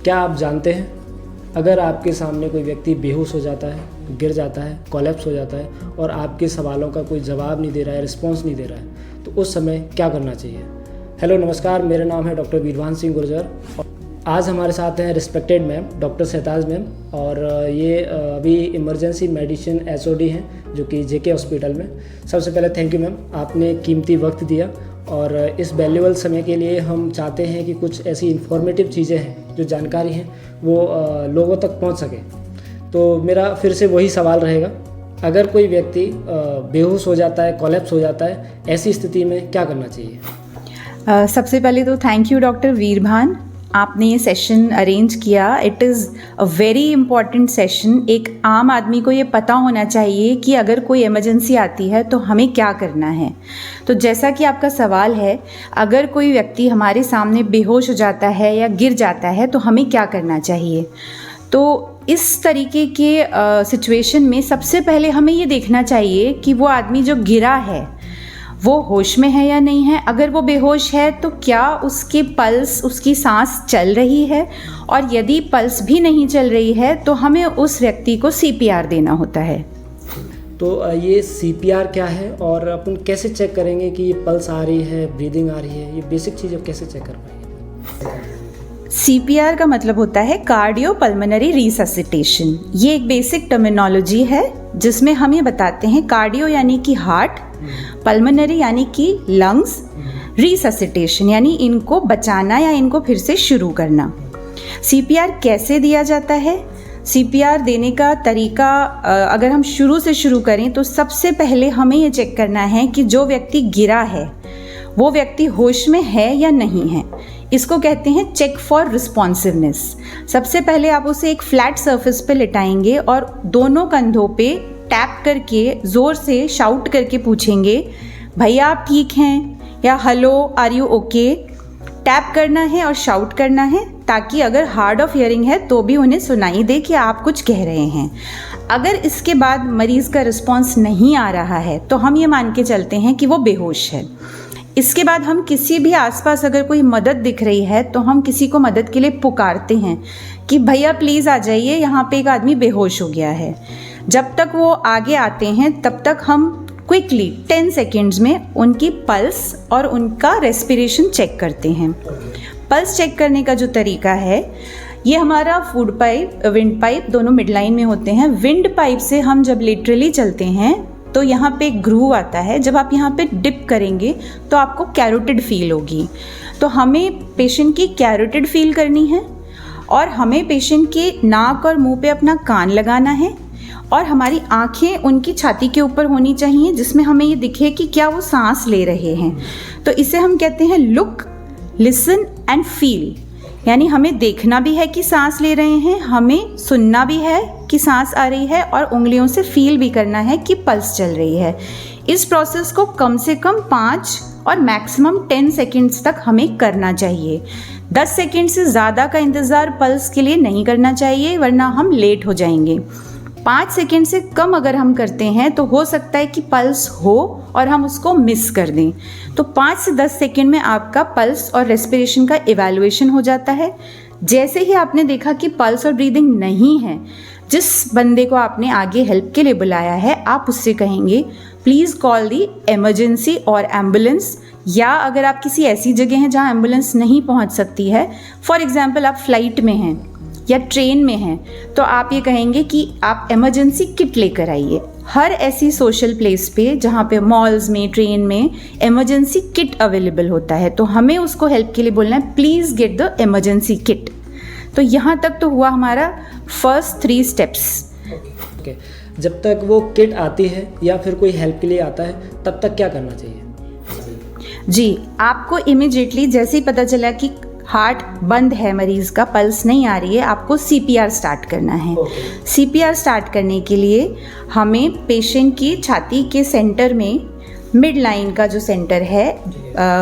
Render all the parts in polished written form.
क्या आप जानते हैं, अगर आपके सामने कोई व्यक्ति बेहोश हो जाता है, गिर जाता है, कोलैप्स हो जाता है और आपके सवालों का कोई जवाब नहीं दे रहा है, रिस्पॉन्स नहीं दे रहा है, तो उस समय क्या करना चाहिए? हेलो नमस्कार, मेरा नाम है डॉक्टर वीरभान सिंह गुर्जर। आज हमारे साथ हैं रिस्पेक्टेड मैम डॉक्टर सहताज मैम, और ये अभी इमरजेंसी मेडिसिन एचओडी हैं जो कि जेके हॉस्पिटल में। सबसे पहले थैंक यू मैम, आपने कीमती वक्त दिया, और इस वैल्यूएबल समय के लिए हम चाहते हैं कि कुछ ऐसी इन्फॉर्मेटिव चीज़ें हैं, जो जानकारी हैं वो लोगों तक पहुंच सके। तो मेरा फिर से वही सवाल रहेगा, अगर कोई व्यक्ति बेहोश हो जाता है, कोलैप्स हो जाता है, ऐसी स्थिति में क्या करना चाहिए? सबसे पहले तो थैंक यू डॉक्टर वीरभान, आपने ये सेशन अरेंज किया। It is a very important session. एक आम आदमी को ये पता होना चाहिए कि अगर कोई इमरजेंसी आती है तो हमें क्या करना है। तो जैसा कि आपका सवाल है, अगर कोई व्यक्ति हमारे सामने बेहोश हो जाता है या गिर जाता है तो हमें क्या करना चाहिए। तो इस तरीके के सिचुएशन में सबसे पहले हमें ये देखना चाहिए कि वो आदमी जो गिरा है वो होश में है या नहीं है। अगर वो बेहोश है तो क्या उसके पल्स, उसकी सांस चल रही है, और यदि पल्स भी नहीं चल रही है तो हमें उस व्यक्ति को सीपीआर देना होता है। तो ये सीपीआर क्या है और अपन कैसे चेक करेंगे कि ये पल्स आ रही है, ब्रीदिंग आ रही है, ये बेसिक चीज़ आप कैसे चेक कर पाएंगे? सीपीआर का मतलब होता है कार्डियो पल्मोनरी रिससिटेशन। ये एक बेसिक टर्मिनोलॉजी है जिसमें हम ये बताते हैं कार्डियो यानी कि हार्ट, पल्मोनरी यानी कि लंग्स, रिससिटेशन यानी इनको बचाना या इनको फिर से शुरू करना। सीपीआर कैसे दिया जाता है? सीपीआर देने का तरीका अगर हम शुरू से शुरू करें तो सबसे पहले हमें ये चेक करना है कि जो व्यक्ति गिरा है वो व्यक्ति होश में है या नहीं है। इसको कहते हैं चेक फॉर रिस्पॉन्सिवनेस। सबसे पहले आप उसे एक फ्लैट सरफेस पे लिटाएंगे और दोनों कंधों पे टैप करके ज़ोर से शाउट करके पूछेंगे, भैया आप ठीक हैं, या hello are you okay. Tap करना है और शाउट करना है ताकि अगर हार्ड ऑफ हियरिंग है तो भी उन्हें सुनाई दे कि आप कुछ कह रहे हैं। अगर इसके बाद मरीज़ का रिस्पॉन्स नहीं आ रहा है तो हम ये मान के चलते हैं कि वो बेहोश है। इसके बाद हम किसी भी आसपास अगर कोई मदद दिख रही है तो हम किसी को मदद के लिए पुकारते हैं कि भैया प्लीज़ आ जाइए, यहाँ पे एक आदमी बेहोश हो गया है। जब तक वो आगे आते हैं तब तक हम क्विकली 10 सेकेंड्स में उनकी पल्स और उनका रेस्पिरेशन चेक करते हैं। पल्स चेक करने का जो तरीका है, ये हमारा फूड पाइप, विंड पाइप दोनों मिड लाइन में होते हैं। विंड पाइप से हम जब लेटरली चलते हैं तो यहाँ पे एक ग्रूव आता है, जब आप यहाँ पे डिप करेंगे तो आपको कैरोटिड फील होगी। तो हमें पेशेंट की कैरोटिड फील करनी है और हमें पेशेंट के नाक और मुंह पे अपना कान लगाना है, और हमारी आंखें उनकी छाती के ऊपर होनी चाहिए जिसमें हमें ये दिखे कि क्या वो सांस ले रहे हैं। तो इसे हम कहते हैं लुक, लिसन एंड फील। यानी हमें देखना भी है कि सांस ले रहे हैं, हमें सुनना भी है कि सांस आ रही है, और उंगलियों से फील भी करना है कि पल्स चल रही है। इस प्रोसेस को कम से कम 5 और मैक्सिमम 10 सेकेंड्स तक हमें करना चाहिए। 10 सेकेंड से ज़्यादा का इंतज़ार पल्स के लिए नहीं करना चाहिए, वरना हम लेट हो जाएंगे। 5 सेकेंड से कम अगर हम करते हैं तो हो सकता है कि पल्स हो और हम उसको मिस कर दें। तो 5 से 10 सेकेंड में आपका पल्स और रेस्पिरेशन का इवैल्यूएशन हो जाता है। जैसे ही आपने देखा कि पल्स और ब्रीदिंग नहीं है, जिस बंदे को आपने आगे हेल्प के लिए बुलाया है, आप उससे कहेंगे प्लीज़ कॉल दी इमरजेंसी और एम्बुलेंस। या अगर आप किसी ऐसी जगह हैं जहां एम्बुलेंस नहीं पहुंच सकती है, फॉर एग्जांपल आप फ्लाइट में हैं या ट्रेन में हैं, तो आप ये कहेंगे कि आप इमरजेंसी किट लेकर आइए। हर ऐसी सोशल प्लेस पे जहाँ पे मॉल्स में, ट्रेन में इमरजेंसी किट अवेलेबल होता है, तो हमें उसको हेल्प के लिए बोलना है please get the emergency kit. तो यहाँ तक तो हुआ हमारा फर्स्ट 3 स्टेप्स। ओके, जब तक वो किट आती है या फिर कोई हेल्प के लिए आता है तब तक क्या करना चाहिए? जी, आपको इमिजिएटली जैसे ही पता चला कि हार्ट बंद है, मरीज का पल्स नहीं आ रही है, आपको सीपीआर स्टार्ट करना है। सीपीआर स्टार्ट करने के लिए हमें पेशेंट की छाती के सेंटर में मिड लाइन का जो सेंटर है,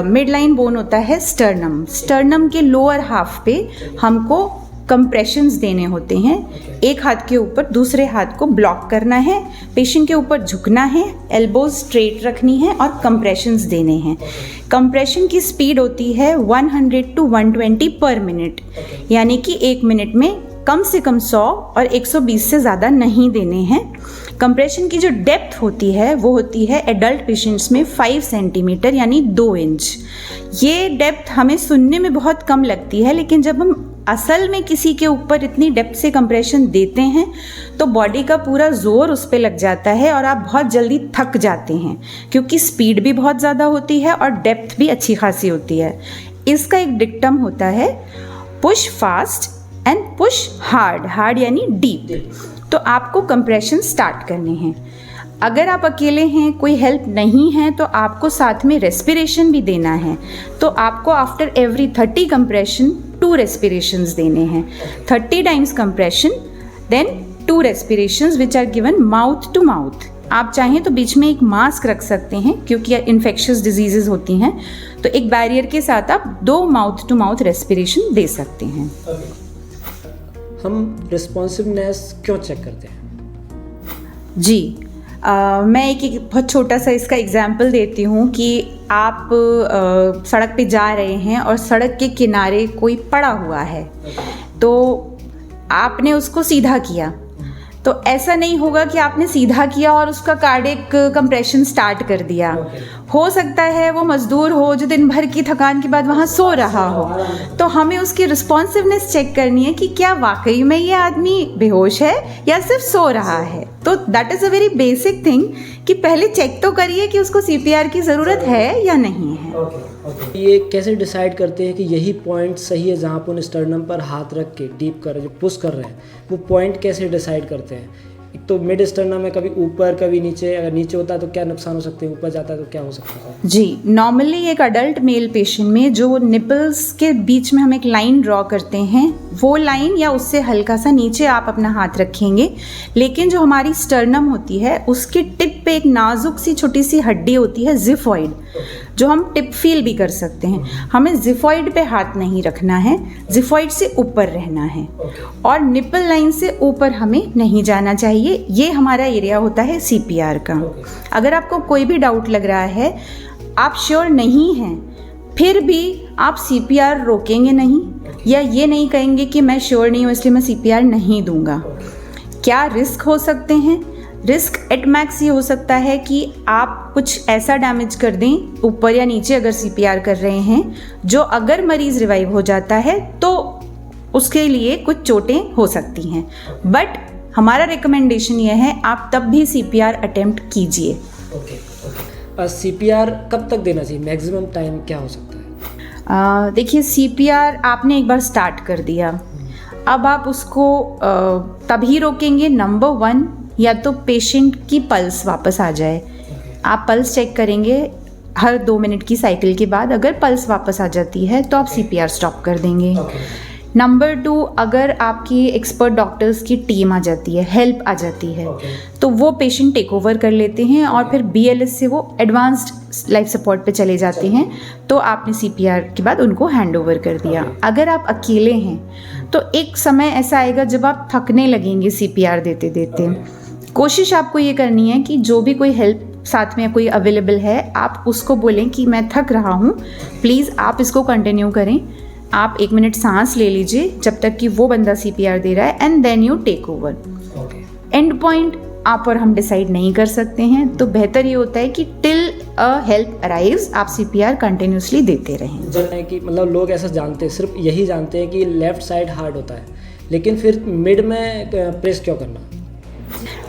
मिड लाइन बोन होता है स्टर्नम के लोअर हाफ पे हमको कंप्रेशंस देने होते हैं। एक हाथ के ऊपर दूसरे हाथ को ब्लॉक करना है, पेशेंट के ऊपर झुकना है, एल्बोज स्ट्रेट रखनी है और कंप्रेशंस देने हैं। कंप्रेशन की स्पीड होती है 100 to 120 पर मिनट, यानी कि 1 मिनट में कम से कम 100 और 120 से ज़्यादा नहीं देने हैं। कंप्रेशन की जो डेप्थ होती है वो होती है एडल्ट पेशेंट्स में 5 सेंटीमीटर यानी 2 इंच। ये डेप्थ हमें सुनने में बहुत कम लगती है, लेकिन जब हम असल में किसी के ऊपर इतनी डेप्थ से कंप्रेशन देते हैं तो बॉडी का पूरा जोर उस पर लग जाता है और आप बहुत जल्दी थक जाते हैं, क्योंकि स्पीड भी बहुत ज़्यादा होती है और डेप्थ भी अच्छी खासी होती है। इसका एक डिक्टम होता है push fast and push hard, hard यानी डीप। तो आपको कंप्रेशन स्टार्ट करने हैं। अगर आप अकेले हैं, कोई हेल्प नहीं है, तो आपको साथ में रेस्पिरेशन भी देना है। तो आपको आफ्टर एवरी 30 कंप्रेशन 2 रेस्पिरेशंस देने हैं। 30 times compression then 2 respirations which are given mouth to mouth. आप चाहें तो बीच में एक मास्क रख सकते हैं, क्योंकि इन्फेक्शियस डिजीजेज होती हैं, तो एक बैरियर के साथ आप 2 माउथ टू माउथ रेस्पिरेशन दे सकते हैं। हम रिस्पॉन्सिवनेस क्यों चेक करते हैं? जी, मैं एक बहुत छोटा सा इसका एग्जाम्पल देती हूँ कि आप सड़क पे जा रहे हैं और सड़क के किनारे कोई पड़ा हुआ है, तो आपने उसको सीधा किया। तो ऐसा नहीं होगा कि आपने सीधा किया और उसका कार्डियक कंप्रेशन स्टार्ट कर दिया। हो सकता है वो मजदूर हो जो दिन भर की थकान के बाद वहाँ सो रहा हो, तो हमें उसकी रिस्पॉन्सिवनेस चेक करनी है कि क्या वाकई में ये आदमी बेहोश है या सिर्फ सो रहा है। तो that is a very basic thing कि पहले चेक तो करिए कि उसको CPR की ज़रूरत है या नहीं है। ये कैसे डिसाइड करते हैं कि यही पॉइंट सही है जहाँ पर उन स्टर्नम पर हाथ रख के डीप कर जो पुश कर रहे हैं, वो पॉइंट कैसे डिसाइड करते हैं? एक तो मिड स्टर्नम में कभी ऊपर कभी नीचे, अगर नीचे होता है तो क्या नुकसान हो सकते हैं, ऊपर जाता है तो क्या हो सकता है? जी, नॉर्मली एक अडल्ट मेल पेशेंट में जो निपल्स के बीच में हम एक लाइन ड्रॉ करते हैं, वो लाइन या उससे हल्का सा नीचे आप अपना हाथ रखेंगे। लेकिन जो हमारी स्टर्नम होती है उसकी टिप पे एक नाजुक सी छोटी सी हड्डी होती है जिफॉइड, जो हम टिप फील भी कर सकते हैं। हमें जिफॉइड पे हाथ नहीं रखना है, जिफॉइड से ऊपर रहना है और निपल लाइन से ऊपर हमें नहीं जाना चाहिए। ये हमारा एरिया होता है CPR का। अगर आपको कोई भी डाउट लग रहा है, आप श्योर नहीं हैं, फिर भी आप CPR रोकेंगे नहीं या ये नहीं कहेंगे कि मैं श्योर नहीं हूँ इसलिए मैं CPR नहीं दूंगा। क्या रिस्क हो सकते हैं? रिस्क एट मैक्स ये हो सकता है कि आप कुछ ऐसा डैमेज कर दें ऊपर या नीचे अगर CPR कर रहे हैं, जो अगर मरीज़ रिवाइव हो जाता है तो उसके लिए कुछ चोटें हो सकती हैं। बट हमारा रिकमेंडेशन ये है आप तब भी CPR अटेम्प्ट कीजिए। CPR कब तक देना चाहिए? मैक्सिमम टाइम क्या हो सकता है? देखिए, CPR आपने एक बार स्टार्ट कर दिया, अब आप उसको तभी रोकेंगे नंबर 1 या तो पेशेंट की पल्स वापस आ जाए। आप पल्स चेक करेंगे हर 2 मिनट की साइकिल के बाद, अगर पल्स वापस आ जाती है तो आप CPR स्टॉप कर देंगे। नंबर 2, अगर आपकी एक्सपर्ट डॉक्टर्स की टीम आ जाती है, हेल्प आ जाती है, तो वो पेशेंट टेक ओवर कर लेते हैं और फिर BLS से वो एडवांस्ड लाइफ सपोर्ट पे चले जाते हैं। तो आपने CPR के बाद उनको हैंड ओवर कर दिया। अगर आप अकेले हैं तो एक समय ऐसा आएगा जब आप थकने लगेंगे CPR देते देते। कोशिश आपको ये करनी है कि जो भी कोई हेल्प साथ में कोई अवेलेबल है, आप उसको बोलें कि मैं थक रहा हूँ, प्लीज़ आप इसको कंटिन्यू करें। आप 1 मिनट सांस ले लीजिए जब तक कि वो बंदा CPR दे रहा है, and then you take over. And point आप और हम डिसाइड नहीं कर सकते हैं, तो बेहतर ये होता है कि टिल अ हेल्प अराइव्स आप CPR कंटिन्यूसली देते रहें। जब है कि मतलब लोग ऐसा जानते हैं, सिर्फ यही जानते हैं कि लेफ्ट साइड हार्ड होता है, लेकिन फिर मिड में प्रेस क्यों करना?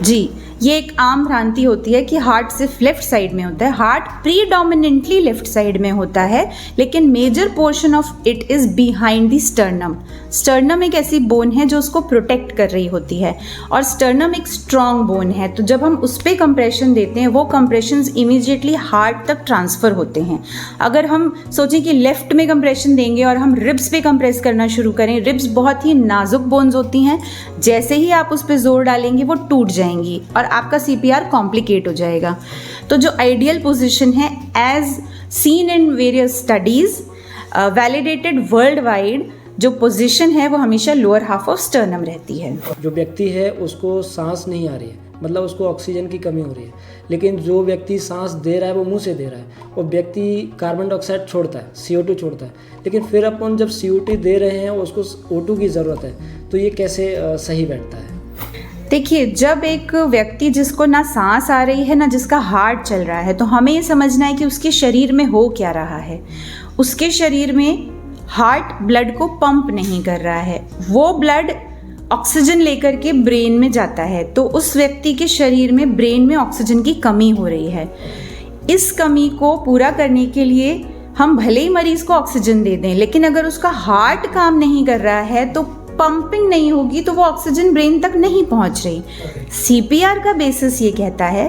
जी, ये एक आम भ्रांति होती है कि हार्ट सिर्फ लेफ्ट साइड में होता है। हार्ट प्रीडोमिनेंटली लेफ्ट साइड में होता है, लेकिन major portion of it is behind the sternum. Sternum एक ऐसी बोन है जो उसको प्रोटेक्ट कर रही होती है, और स्टर्नम एक स्ट्रॉन्ग बोन है, तो जब हम उस पर कंप्रेशन देते हैं वो कंप्रेशंस इमीडिएटली हार्ट तक ट्रांसफ़र होते हैं। अगर हम सोचें कि लेफ्ट में कंप्रेशन देंगे और हम रिब्स पे कंप्रेस करना शुरू करें, रिब्स बहुत ही नाजुक बोन्स होती हैं, जैसे ही आप उस पर जोर डालेंगे वो टूट जाएंगी और आपका CPR कॉम्प्लिकेट हो जाएगा। तो जो आइडियल पोजीशन है, as seen in various studies, validated world wide, जो पोजीशन है वो हमेशा लोअर हाफ ऑफ स्टर्नम रहती है। जो व्यक्ति है उसको सांस नहीं आ रही है, मतलब उसको ऑक्सीजन की कमी हो रही है, लेकिन जो व्यक्ति सांस दे रहा है वो मुंह से दे रहा है, वो व्यक्ति कार्बन डाइऑक्साइड छोड़ता है, CO2 छोड़ता है, लेकिन फिर अपन जब CO2 दे रहे हैं उसको O2 की ज़रूरत है, तो ये कैसे सही बैठता है? देखिए, जब एक व्यक्ति जिसको ना सांस आ रही है ना जिसका हार्ट चल रहा है, तो हमें ये समझना है कि उसके शरीर में हो क्या रहा है। उसके शरीर में हार्ट ब्लड को पंप नहीं कर रहा है, वो ब्लड ऑक्सीजन लेकर के ब्रेन में जाता है, तो उस व्यक्ति के शरीर में ब्रेन में ऑक्सीजन की कमी हो रही है। इस कमी को पूरा करने के लिए हम भले ही मरीज को ऑक्सीजन दे दें, लेकिन अगर उसका हार्ट काम नहीं कर रहा है तो पंपिंग नहीं होगी, तो वो ऑक्सीजन ब्रेन तक नहीं पहुंच रही। CPR का बेसिस ये कहता है,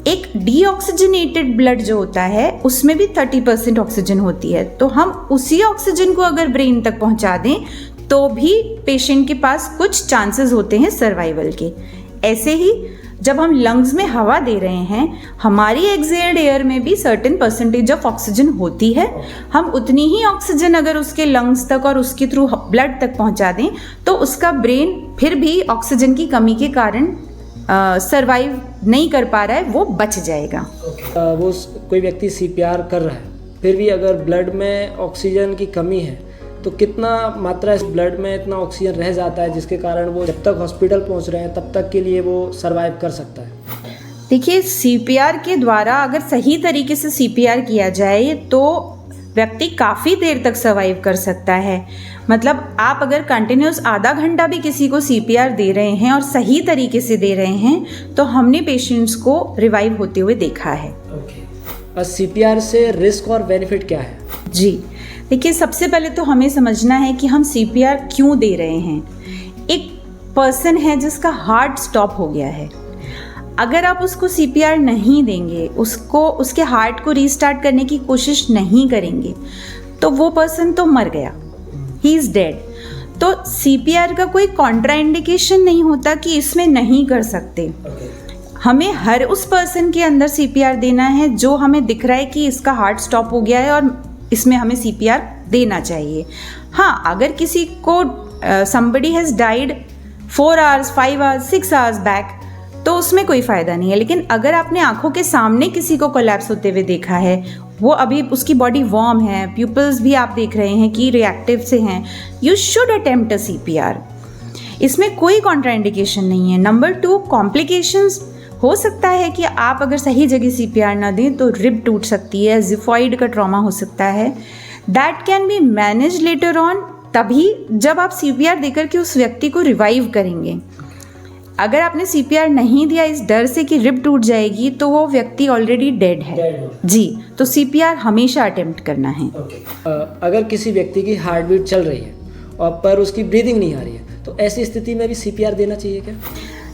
एक डीऑक्सीजनेटेड ब्लड जो होता है उसमें भी 30% ऑक्सीजन होती है, तो हम उसी ऑक्सीजन को अगर ब्रेन तक पहुंचा दें तो भी पेशेंट के पास कुछ चांसेस होते हैं सर्वाइवल के। ऐसे ही जब हम लंग्स में हवा दे रहे हैं, हमारी एक्सहेल्ड एयर में भी सर्टेन परसेंटेज ऑफ ऑक्सीजन होती है। हम उतनी ही ऑक्सीजन अगर उसके लंग्स तक और उसके थ्रू ब्लड तक पहुंचा दें तो उसका ब्रेन फिर भी ऑक्सीजन की कमी के कारण सर्वाइव नहीं कर पा रहा है, वो बच जाएगा। वो कोई व्यक्ति CPR कर रहा है, फिर भी अगर ब्लड में ऑक्सीजन की कमी है तो कितना मात्रा इस ब्लड में इतना ऑक्सीजन रह जाता है जिसके कारण वो जब तक हॉस्पिटल पहुंच रहे हैं तब तक के लिए वो सरवाइव कर सकता है? देखिए, CPR के द्वारा अगर सही तरीके से CPR किया जाए तो व्यक्ति काफ़ी देर तक सर्वाइव कर सकता है। मतलब आप अगर कंटिन्यूस आधा घंटा भी किसी को CPR दे रहे हैं और सही तरीके से दे रहे हैं तो हमने पेशेंट्स को रिवाइव होते हुए देखा है। CPR से रिस्क और बेनिफिट क्या है? जी, देखिए, सबसे पहले तो हमें समझना है कि हम CPR क्यों दे रहे हैं। एक पर्सन है जिसका हार्ट स्टॉप हो गया है, अगर आप उसको CPR नहीं देंगे, उसको उसके हार्ट को रीस्टार्ट करने की कोशिश नहीं करेंगे, तो वो पर्सन तो मर गया, ही इज़ डेड। तो CPR का कोई कॉन्ट्राइंडिकेशन नहीं होता कि इसमें नहीं कर सकते। हमें हर उस पर्सन के अंदर CPR देना है जो हमें दिख रहा है कि इसका हार्ट स्टॉप हो गया है और इसमें हमें CPR देना चाहिए। हाँ, अगर किसी को somebody has died 4 hours, 5 hours, 6 hours back, तो उसमें कोई फ़ायदा नहीं है। लेकिन अगर आपने आंखों के सामने किसी को कोलैप्स होते हुए देखा है, वो अभी उसकी बॉडी वार्म है, प्यूपल्स भी आप देख रहे हैं कि रिएक्टिव से हैं, you should attempt a CPR। इसमें कोई कॉन्ट्राइंडिकेशन नहीं है। नंबर 2, कॉम्प्लिकेशंस हो सकता है कि आप अगर सही जगह CPR ना दें तो रिब टूट सकती है, जिफॉइड का ट्रॉमा हो सकता है। That can be manage later on, तभी जब आप CPR देकर के उस व्यक्ति को रिवाइव करेंगे। अगर आपने CPR नहीं दिया इस डर से कि रिब टूट जाएगी तो वो व्यक्ति ऑलरेडी डेड है। जी, तो CPR हमेशा अटेम्प्ट करना है। अगर किसी व्यक्ति की हार्ट बीट चल रही है और पर उसकी ब्रीदिंग नहीं आ रही है, तो ऐसी स्थिति में भी CPR देना चाहिए क्या?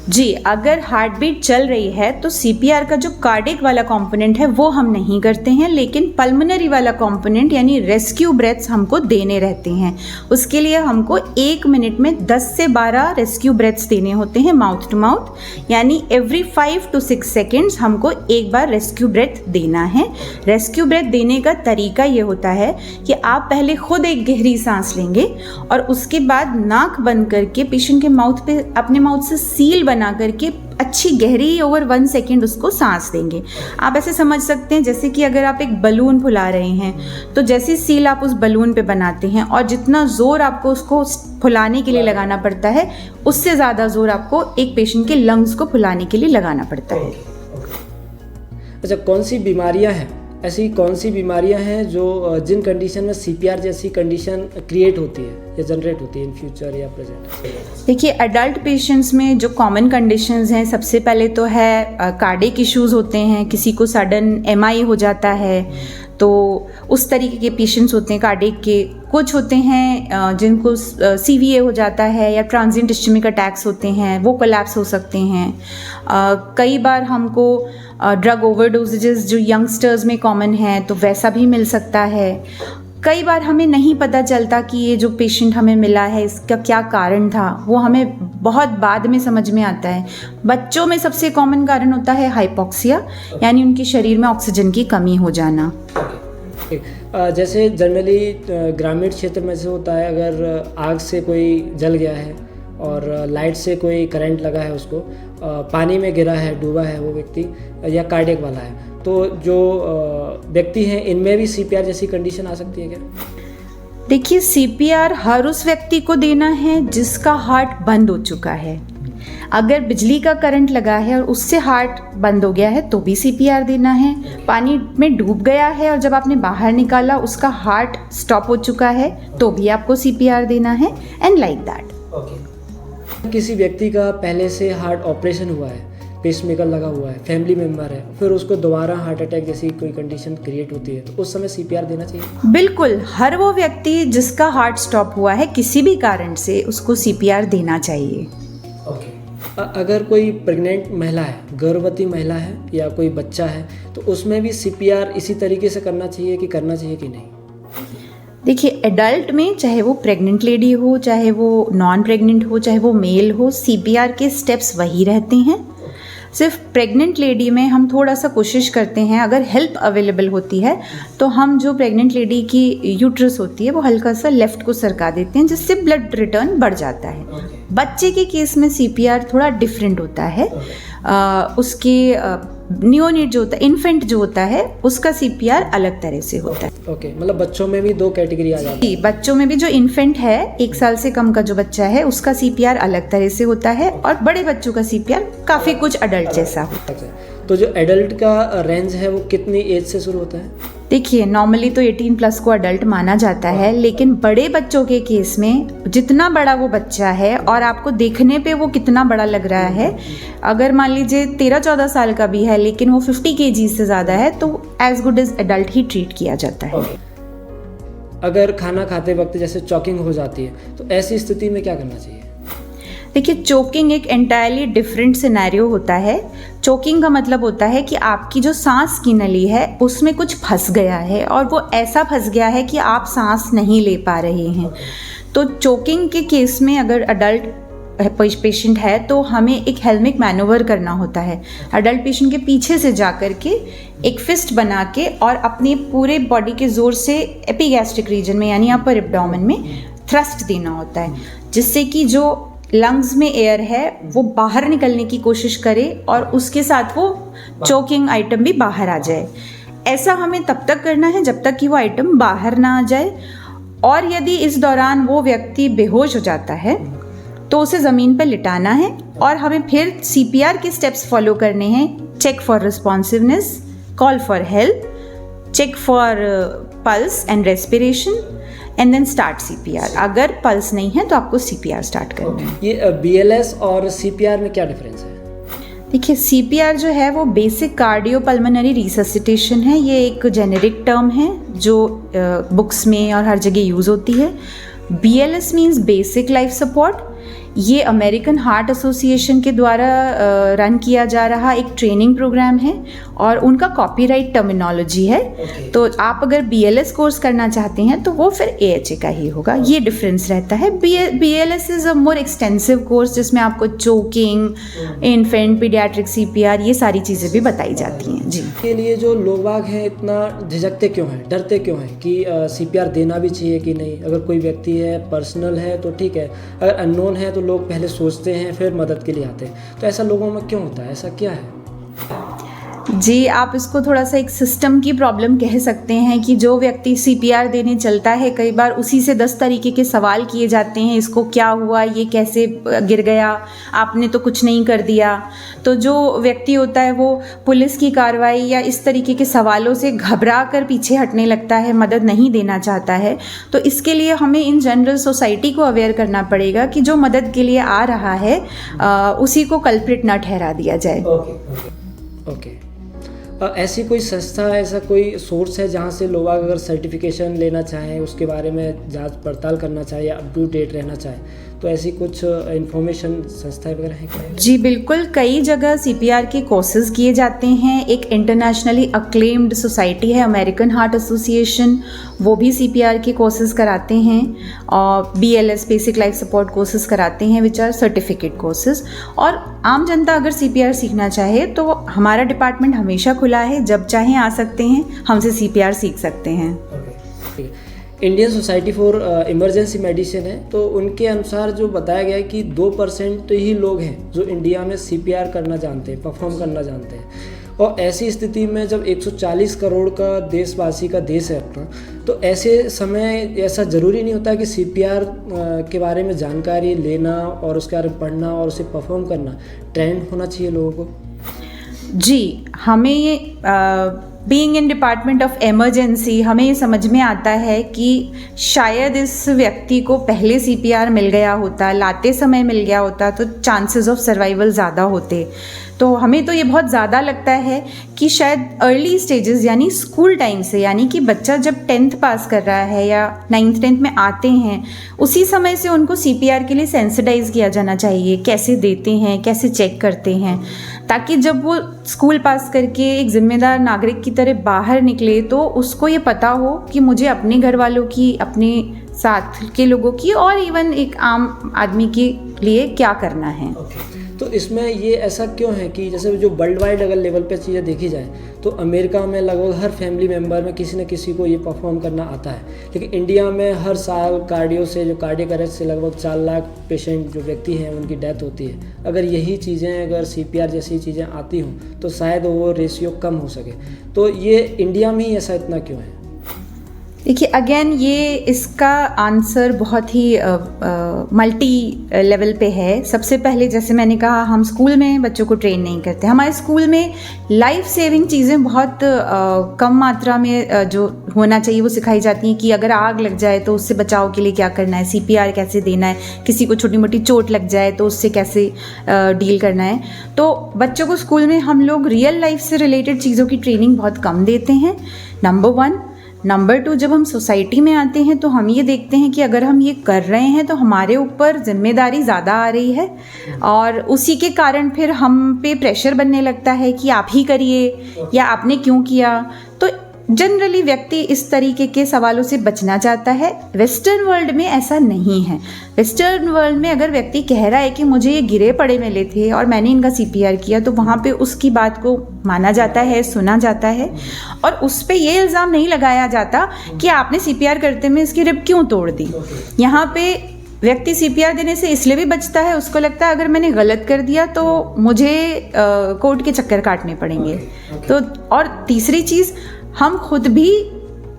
जी, अगर हार्ट बीट चल रही है तो CPR का जो कार्डिक वाला कंपोनेंट है वो हम नहीं करते हैं, लेकिन पल्मोनरी वाला कंपोनेंट यानी रेस्क्यू ब्रेथ्स हमको देने रहते हैं। उसके लिए हमको 1 मिनट में 10 से 12 रेस्क्यू ब्रेथ्स देने होते हैं माउथ टू माउथ, यानी एवरी 5 to 6 सेकेंड्स हमको एक बार रेस्क्यू ब्रेथ देना है। रेस्क्यू ब्रेथ देने का तरीका ये होता है कि आप पहले खुद एक गहरी सांस लेंगे और उसके बाद नाक बंद करके पेशेंट के माउथ पे अपने माउथ से सील बना करके अच्छी गहरी ओवर 1 सेकेंड उसको सांस देंगे। आप ऐसे समझ सकते हैं जैसे कि अगर आप एक बलून फुला रहे हैं, तो जैसी सील आप उस बलून पे बनाते हैं और जितना ज़ोर आपको उसको फुलाने के लिए लगाना पड़ता है, उससे ज़्यादा ज़ोर आपको एक पेशेंट के लंग्स को फुलाने के लिए लगाना पड़ता है। अच्छा, कौन सी बीमारियां हैं, ऐसी कौन सी बीमारियां हैं जो जिन कंडीशन में CPR जैसी कंडीशन क्रिएट होती है या जनरेट होती है इन फ्यूचर या प्रेजेंट? देखिए, एडल्ट पेशेंट्स में जो कॉमन कंडीशंस हैं, सबसे पहले तो है कार्डिक इश्यूज होते हैं। किसी को सडन MI हो जाता है तो उस तरीके के पेशेंट्स होते हैं कार्डिक के। कुछ होते हैं जिनको CVA हो जाता है या ट्रांजिएंट इस्चेमिक अटैक्स होते हैं, वो कोलैप्स हो सकते हैं। कई बार हमको ड्रग ओवरडोजेज जो यंगस्टर्स में कॉमन है तो वैसा भी मिल सकता है। कई बार हमें नहीं पता चलता कि ये जो पेशेंट हमें मिला है इसका क्या कारण था, वो हमें बहुत बाद में समझ में आता है। बच्चों में सबसे कॉमन कारण होता है हाइपोक्सिया, यानी उनके शरीर में ऑक्सीजन की कमी हो जाना। जैसे जनरली ग्रामीण क्षेत्र में से होता है, अगर आग से कोई जल गया है और लाइट से कोई करंट लगा है, उसको पानी में गिरा है, डूबा है वो व्यक्ति, या कार्डियक वाला है, तो जो व्यक्ति हैं इनमें भी सीपीआर जैसी कंडीशन आ सकती है क्या? देखिए, सीपीआर हर उस व्यक्ति को देना है जिसका हार्ट बंद हो चुका है। अगर बिजली का करंट लगा है और उससे हार्ट बंद हो गया है तो भी सीपीआर देना है। पानी में डूब गया है और जब आपने बाहर निकाला उसका हार्ट स्टॉप हो चुका है तो भी आपको सीपीआर देना है, एंड लाइक दैट। किसी व्यक्ति का पहले से हार्ट ऑपरेशन हुआ है, पेसमेकर लगा हुआ है, फैमिली मेम्बर है, फिर उसको दोबारा हार्ट अटैक जैसी कोई कंडीशन क्रिएट होती है, तो उस समय सीपीआर देना चाहिए? बिल्कुल, हर वो व्यक्ति जिसका हार्ट स्टॉप हुआ है किसी भी कारण से उसको सीपीआर देना चाहिए। अगर कोई प्रेग्नेंट महिला है, गर्भवती महिला है या कोई बच्चा है, तो उसमें भी सीपीआर इसी तरीके से करना चाहिए कि नहीं? देखिए, एडल्ट में चाहे वो प्रेग्नेंट लेडी हो, चाहे वो नॉन प्रेग्नेंट हो, चाहे वो मेल हो, सीपीआर के स्टेप्स वही रहते हैं। सिर्फ प्रेग्नेंट लेडी में हम थोड़ा सा कोशिश करते हैं, अगर हेल्प अवेलेबल होती है तो हम जो प्रेग्नेंट लेडी की यूट्रस होती है वो हल्का सा लेफ्ट को सरका देते हैं, जिससे ब्लड रिटर्न बढ़ जाता है। बच्चे के केस में सीपीआर थोड़ा डिफरेंट होता है। उसके न्यूनेट जो होता है, इन्फेंट जो होता है, उसका सीपीआर अलग तरह से होता है। ओके, मतलब बच्चों में भी दो कैटेगरी आ जाती है। बच्चों में भी जो इन्फेंट है, 1 साल से कम का जो बच्चा है, उसका सीपीआर अलग तरह से होता है, और बड़े बच्चों का सीपीआर काफ़ी कुछ अडल्ट जैसा होता है। तो जो एडल्ट का रेंज है वो कितनी एज से शुरू होता है? देखिए, नॉर्मली तो 18+ को अडल्ट माना जाता है, लेकिन बड़े बच्चों के केस में जितना बड़ा वो बच्चा है और आपको देखने पे वो कितना बड़ा लग रहा है, अगर मान लीजिए 13-14 साल का भी है लेकिन वो 50 kg से ज़्यादा है, तो एज गुड एज एडल्ट ही ट्रीट किया जाता है। अगर खाना खाते वक्त जैसे चॉकिंग हो जाती है, तो ऐसी स्थिति में क्या करना चाहिए? देखिए, चोकिंग एक एंटायरली डिफरेंट सिनेरियो होता है। चोकिंग का मतलब होता है कि आपकी जो सांस की नली है उसमें कुछ फंस गया है, और वो ऐसा फंस गया है कि आप सांस नहीं ले पा रहे हैं। तो चोकिंग के केस में अगर अडल्ट पेशेंट है तो हमें एक हेलमिक मैनूवर करना होता है। अडल्ट पेशेंट के पीछे से जा कर के एक फिस्ट बना के और अपने पूरे बॉडी के जोर से एपिगैस्ट्रिक रीजन में यानी अपर एब्डोमेन में थ्रस्ट देना होता है, जिससे कि जो लंग्स में एयर है वो बाहर निकलने की कोशिश करे और उसके साथ वो चोकिंग आइटम भी बाहर आ जाए। ऐसा हमें तब तक करना है जब तक कि वो आइटम बाहर ना आ जाए, और यदि इस दौरान वो व्यक्ति बेहोश हो जाता है तो उसे ज़मीन पर लिटाना है और हमें फिर सीपीआर के स्टेप्स फॉलो करने हैं। Check for responsiveness, call for help, check for pulse and respiration, and then start CPR. अगर पल्स नहीं है तो आपको सीपीआर स्टार्ट करना है। ये बीएलएस और सीपीआर में क्या डिफरेंस है? देखिए, सीपीआर जो है वो बेसिक कार्डियो पल्मोनरी रिससिटेशन है। ये एक जेनेरिक टर्म है जो बुक्स में और हर जगह यूज़ होती है। BLS means basic life support. ये अमेरिकन हार्ट एसोसिएशन के द्वारा रन किया जा रहा एक ट्रेनिंग प्रोग्राम है और उनका कॉपीराइट टर्मिनोलॉजी है। तो आप अगर बीएलएस कोर्स करना चाहते हैं तो वो फिर एएचए का ही होगा। ये डिफरेंस रहता है। BLS is a more extensive course जिसमें आपको चोकिंग, इन्फेंट, पीडियाट्रिक सीपीआर, ये सारी चीज़ें भी बताई जाती हैं। जी, के लिए जो लोग बाग हैं इतना झिझकते क्यों हैं, डरते क्यों हैं कि सीपीआर देना भी चाहिए कि नहीं? अगर कोई व्यक्ति है, पर्सनल है तो ठीक है, अगर अननोन है तो लोग पहले सोचते हैं फिर मदद के लिए आते हैं। तो ऐसा लोगों में क्यों होता है, ऐसा क्या है? जी, आप इसको थोड़ा सा एक सिस्टम की प्रॉब्लम कह सकते हैं कि जो व्यक्ति सीपीआर देने चलता है कई बार उसी से 10 तरीके के सवाल किए जाते हैं। इसको क्या हुआ, ये कैसे गिर गया, आपने तो कुछ नहीं कर दिया। तो जो व्यक्ति होता है वो पुलिस की कार्रवाई या इस तरीके के सवालों से घबरा कर पीछे हटने लगता है, मदद नहीं देना चाहता है। तो इसके लिए हमें इन जनरल सोसाइटी को अवेयर करना पड़ेगा कि जो मदद के लिए आ रहा है उसी को कल्प्रिट न ठहरा दिया जाए। ओके। ऐसी कोई संस्था, ऐसा कोई सोर्स है जहाँ से लोग अगर सर्टिफिकेशन लेना चाहें, उसके बारे में जांच पड़ताल करना चाहे या अप टू डेट रहना चाहे, तो ऐसी कुछ इंफॉर्मेशन संस्थाएं वगैरह हैं क्या? जी बिल्कुल, कई जगह सीपीआर के कोर्सेज किए जाते हैं। एक इंटरनेशनली अक्लेम्ड सोसाइटी है अमेरिकन हार्ट एसोसिएशन, वो भी सीपीआर के कोर्सेज कराते हैं और BLS basic life support courses कराते हैं विच आर सर्टिफिकेट कोर्सेज। और आम जनता अगर सीपीआर सीखना चाहे तो हमारा डिपार्टमेंट हमेशा खुला है, जब चाहें आ सकते हैं, हमसे सीपीआर सीख सकते हैं। Indian society for emergency medicine है, तो उनके अनुसार जो बताया गया है कि 2% ही लोग हैं जो इंडिया में CPR करना जानते हैं, परफॉर्म करना जानते हैं। और ऐसी स्थिति में जब 140 करोड़ का देशवासी का देश है अपना, तो ऐसे समय ऐसा ज़रूरी नहीं होता कि CPR के बारे में जानकारी लेना और उसके बारे में पढ़ना और उसे परफॉर्म करना ट्रेंड होना चाहिए लोगों को? जी, हमें ये being in department of emergency हमें ये समझ में आता है कि शायद इस व्यक्ति को पहले CPR मिल गया होता, लाते समय मिल गया होता, तो चांसेस ऑफ सर्वाइवल ज़्यादा होते। तो हमें तो ये बहुत ज़्यादा लगता है कि शायद अर्ली स्टेजेस यानी स्कूल टाइम से, यानी कि बच्चा जब 10th पास कर रहा है या 9th 10th में आते हैं, उसी समय से उनको CPR के लिए सेंसिटाइज किया जाना चाहिए, कैसे देते हैं, कैसे चेक करते हैं, ताकि जब वो स्कूल पास करके एक जिम्मेदार नागरिक की तरह बाहर निकले तो उसको ये पता हो कि मुझे अपने घर वालों की, अपने साथ के लोगों की और इवन एक आम आदमी के लिए क्या करना है। तो इसमें ये ऐसा क्यों है कि जैसे जो वर्ल्ड वाइड अगर लेवल पे चीज़ें देखी जाए तो अमेरिका में लगभग हर फैमिली मेम्बर में किसी न किसी को ये परफॉर्म करना आता है, लेकिन इंडिया में हर साल कार्डियक अरेस्ट से लगभग 4 लाख पेशेंट जो व्यक्ति हैं उनकी डेथ होती है। अगर यही चीज़ें, अगर CPR जैसी चीज़ें आती हों तो शायद वो रेशियो कम हो सके। तो ये इंडिया में ही ऐसा इतना क्यों है? देखिए, अगेन ये इसका आंसर बहुत ही मल्टी लेवल पे है। सबसे पहले जैसे मैंने कहा, हम स्कूल में बच्चों को ट्रेन नहीं करते। हमारे स्कूल में लाइफ सेविंग चीज़ें बहुत कम मात्रा में जो होना चाहिए वो सिखाई जाती हैं कि अगर आग लग जाए तो उससे बचाव के लिए क्या करना है, CPR कैसे देना है, किसी को छोटी मोटी चोट लग जाए तो उससे कैसे डील करना है। तो बच्चों को स्कूल में हम लोग रियल लाइफ से रिलेटेड चीज़ों की ट्रेनिंग बहुत कम देते हैं, नंबर 1। नंबर 2, जब हम सोसाइटी में आते हैं तो हम ये देखते हैं कि अगर हम ये कर रहे हैं तो हमारे ऊपर जिम्मेदारी ज़्यादा आ रही है और उसी के कारण फिर हम पे प्रेशर बनने लगता है कि आप ही करिए या आपने क्यों किया। तो जनरली व्यक्ति इस तरीके के सवालों से बचना चाहता है। वेस्टर्न वर्ल्ड में ऐसा नहीं है। वेस्टर्न वर्ल्ड में अगर व्यक्ति कह रहा है कि मुझे ये गिरे पड़े मिले थे और मैंने इनका CPR किया, तो वहाँ पे उसकी बात को माना जाता है, सुना जाता है और उस पर ये इल्ज़ाम नहीं लगाया जाता कि आपने CPR करते में इसकी रिब क्यों तोड़ दी। यहाँ पे व्यक्ति CPR देने से इसलिए भी बचता है, उसको लगता है अगर मैंने गलत कर दिया तो मुझे कोर्ट के चक्कर काटने पड़ेंगे। तो और तीसरी चीज़, हम खुद भी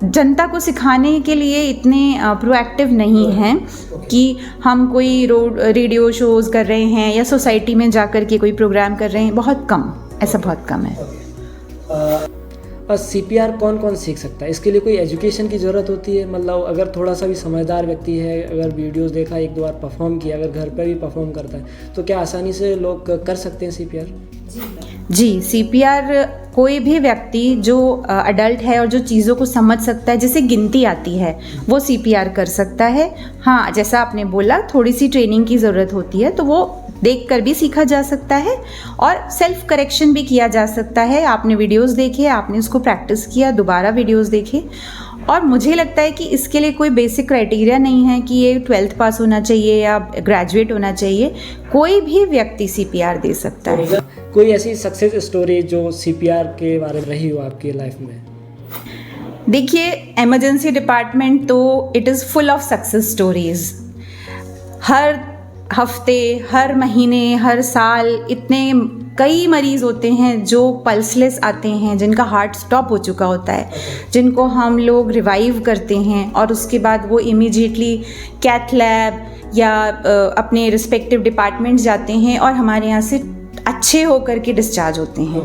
जनता को सिखाने के लिए इतने प्रोएक्टिव नहीं हैं कि हम कोई रेडियो शोज़ कर रहे हैं या सोसाइटी में जाकर के कोई प्रोग्राम कर रहे हैं, बहुत कम, ऐसा बहुत कम है। CPR कौन कौन सीख सकता है? इसके लिए कोई एजुकेशन की ज़रूरत होती है? मतलब अगर थोड़ा सा भी समझदार व्यक्ति है, अगर वीडियोस देखा, 1-2 बार परफॉर्म किया, अगर घर पे भी परफॉर्म करता है, तो क्या आसानी से लोग कर सकते हैं CPR? जी, CPR कोई भी व्यक्ति जो अडल्ट है और जो चीज़ों को समझ सकता है, जिसे गिनती आती है, वो CPR कर सकता है। हाँ, जैसा आपने बोला, थोड़ी सी ट्रेनिंग की ज़रूरत होती है, तो वो देखकर भी सीखा जा सकता है और सेल्फ करेक्शन भी किया जा सकता है। आपने वीडियोस देखे, आपने उसको प्रैक्टिस किया, दोबारा वीडियोस देखे। और मुझे लगता है कि इसके लिए कोई बेसिक क्राइटेरिया नहीं है कि ये 12th पास होना चाहिए या ग्रेजुएट होना चाहिए। कोई भी व्यक्ति CPR दे सकता है। कोई ऐसी सक्सेस स्टोरी जो CPR के बारे में रही हो आपकी लाइफ में? देखिए, इमरजेंसी डिपार्टमेंट तो it is full of success stories. हर हफ्ते, हर महीने, हर साल इतने कई मरीज़ होते हैं जो पल्सलेस आते हैं, जिनका हार्ट स्टॉप हो चुका होता है, जिनको हम लोग रिवाइव करते हैं और उसके बाद वो इमीडिएटली कैथ लैब या अपने रिस्पेक्टिव डिपार्टमेंट जाते हैं और हमारे यहाँ से अच्छे होकर के डिस्चार्ज होते हैं।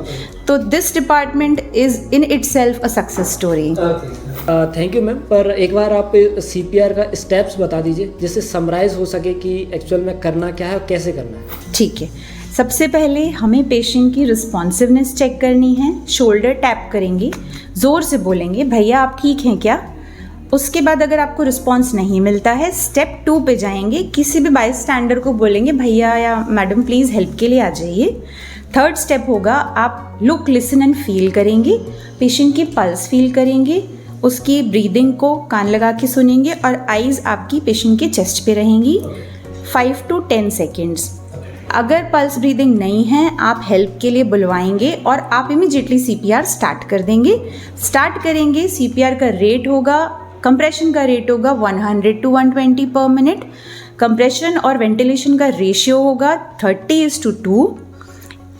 तो this department is in itself a success story. Thank you ma'am. पर एक बार आप CPR का स्टेप्स बता दीजिए जिससे समराइज हो सके कि एक्चुअल में करना क्या है और कैसे करना है। ठीक है, सबसे पहले हमें पेशेंट की रिस्पॉन्सिवनेस चेक करनी है। शोल्डर टैप करेंगे, ज़ोर से बोलेंगे, भैया आप ठीक हैं क्या? उसके बाद अगर आपको रिस्पॉन्स नहीं मिलता है, स्टेप 2 पे जाएंगे, किसी भी बाई स्टैंडर को बोलेंगे भैया या मैडम प्लीज़ हेल्प के लिए आ जाइए। थर्ड स्टेप होगा आप लुक, लिसन एंड फील करेंगे, पेशेंट की पल्स फील करेंगे, उसकी ब्रीदिंग को कान लगा के सुनेंगे और आइज़ आपकी पेशेंट के चेस्ट पे रहेंगी 5 to 10 सेकेंड्स। अगर पल्स ब्रीदिंग नहीं है आप हेल्प के लिए बुलवाएंगे और आप इमीडिएटली CPR स्टार्ट कर देंगे। स्टार्ट करेंगे, CPR का रेट होगा, कंप्रेशन का रेट होगा 100 to 120 पर मिनट, कंप्रेशन और वेंटिलेशन का रेशियो होगा 30:2।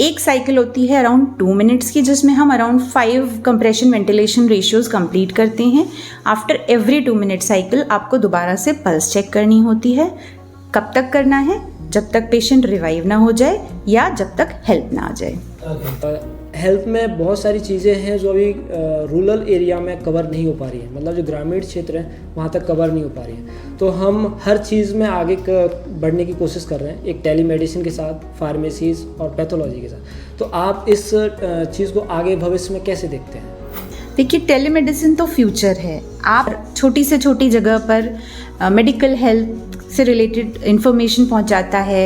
एक साइकिल होती है अराउंड 2 मिनट्स की, जिसमें हम around 5 compression ventilation ratios complete करते हैं। आफ्टर एवरी 2 मिनट साइकिल आपको दोबारा से पल्स चेक करनी होती है। कब तक करना है? जब तक पेशेंट रिवाइव ना हो जाए या जब तक हेल्प ना आ जाए। हेल्थ में बहुत सारी चीज़ें हैं जो अभी रूरल एरिया में कवर नहीं हो पा रही है, मतलब जो ग्रामीण क्षेत्र है वहाँ तक कवर नहीं हो पा रही है। तो हम हर चीज़ में आगे बढ़ने की कोशिश कर रहे हैं, एक टेलीमेडिसिन के साथ, फार्मेसीज और पैथोलॉजी के साथ। तो आप इस चीज़ को आगे भविष्य में कैसे देखते हैं? देखिए, टेलीमेडिसिन तो फ्यूचर है। आप छोटी से छोटी जगह पर मेडिकल हेल्थ से रिलेटेड इंफॉर्मेशन पहुंचाता है,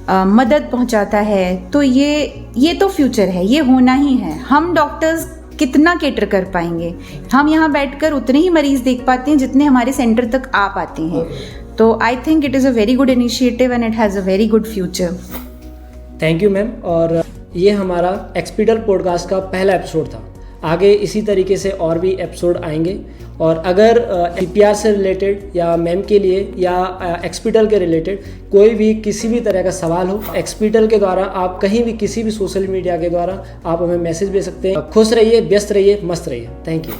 मदद पहुंचाता है, तो ये तो फ्यूचर है, ये होना ही है। हम डॉक्टर्स कितना केटर कर पाएंगे? हम यहाँ बैठकर उतने ही मरीज देख पाते हैं जितने हमारे सेंटर तक आ पाते हैं। तो I think it is a very good initiative and it has a very good future. Thank you ma'am. और ये हमारा एक्सपीडल पॉडकास्ट का पहला एपिसोड था। आगे इसी तरीके से और भी एपिसोड आएंगे, और अगर CPR से रिलेटेड या मैम के लिए या एक्सपीडल के रिलेटेड कोई भी किसी भी तरह का सवाल हो, एक्सपीडल के द्वारा आप कहीं भी किसी भी सोशल मीडिया के द्वारा आप हमें मैसेज भेज सकते हैं। खुश रहिए, व्यस्त रहिए, मस्त रहिए। Thank you.